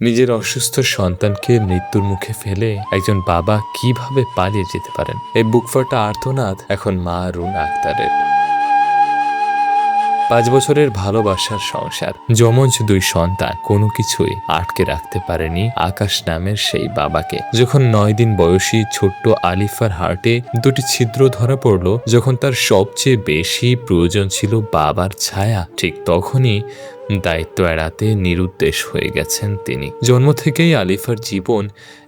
নিজের অসুস্থ সন্তানকে মৃত্যুর মুখে ফেলে একজন বাবা কিভাবে পালিয়ে যেতে পারেন? এই বুকফাটা আর্তনাদ এখন মা রুনা আক্তারের। ৫ বছরের ভালোবাসার সংসার, যমজ ২ সন্তান, কোনো কিছুই আটকে রাখতে পারেনি আকাশ নামের সেই বাবাকে। যখন ৯ দিন বয়সী ছোট্ট আলিফার হার্টে ২টি ছিদ্র ধরা পড়ল, যখন তার সবচেয়ে বেশি প্রয়োজন ছিল বাবার ছায়া, ঠিক তখনই দায়িত্ব এড়াতে নিরুদ্দেশ হয়ে গেছেন তিনি। জন্ম থেকেই আলিফার জীবন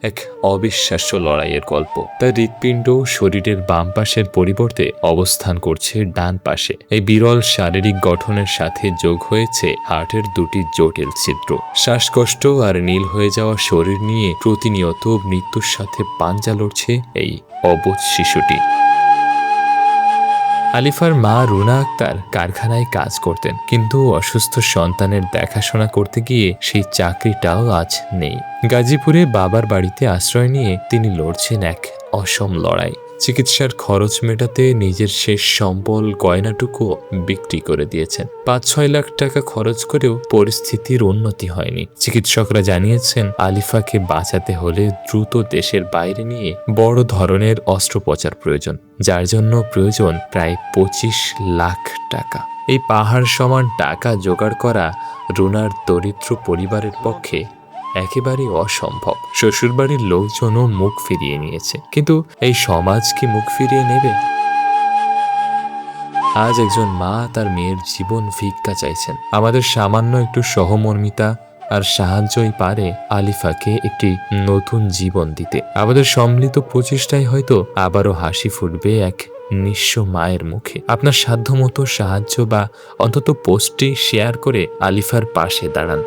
এক অবিশ্বাস্য লড়াইয়ের গল্প। তার হৃৎপিণ্ড শরীরের বাম পাশের পরিবর্তে অবস্থান করছে ডান পাশে। এই বিরল শারীরিক গঠনের সাথে যোগ হয়েছে হার্টের ২টি জটিল ছিদ্র। শ্বাসকষ্ট আর নীল হয়ে যাওয়া শরীর নিয়ে প্রতিনিয়ত মৃত্যুর সাথে পাঞ্জা লড়ছে এই অবুঝ শিশুটি। আলিফার মা রুনা আক্তার কারখানায় কাজ করতেন, কিন্তু অসুস্থ সন্তানের দেখাশোনা করতে গিয়ে সেই চাকরিটাও আজ নেই। গাজীপুরে বাবার বাড়িতে আশ্রয় নিয়ে তিনি লড়ছেন এক অসম লড়াই। চিকিৎসার খরচ মেটাতে নিজের শেষ সম্বল গয়নাটুকু বিক্রি করে দিয়েছেন। ৫-৬ লাখ টাকা খরচ করেও পরিস্থিতির উন্নতি হয়নি। চিকিৎসকরা জানিয়েছেন আলিফাকে বাঁচাতে হলে দ্রুত দেশের বাইরে নিয়ে বড় ধরনের অস্ত্রোপচার প্রয়োজন, যার জন্য প্রয়োজন প্রায় ২৫ লাখ টাকা। এই পাহাড় সমান টাকা জোগাড় করা রুনার দরিদ্র পরিবারের পক্ষে একেবারেই অসম্ভব। শ্বশুরবাড়ির লোকজনও মুখ ফিরিয়ে নিয়েছে, কিন্তু এই সমাজ কি মুখ ফিরিয়ে নেবে? আজ একজন মা তার মেয়ের জীবন ভিক্ষা চাইছেন। আমাদের সামান্য একটু সহমর্মিতা আর সাহায্যই পারে আলিফাকে একটি নতুন জীবন দিতে। আমাদের সম্মিলিত প্রচেষ্টায় হয়তো আবারও হাসি ফুটবে এক নিঃস্ব মায়ের মুখে। আপনার সাধ্যমতো সাহায্য বা অন্তত পোস্টটি শেয়ার করে আলিফার পাশে দাঁড়ান।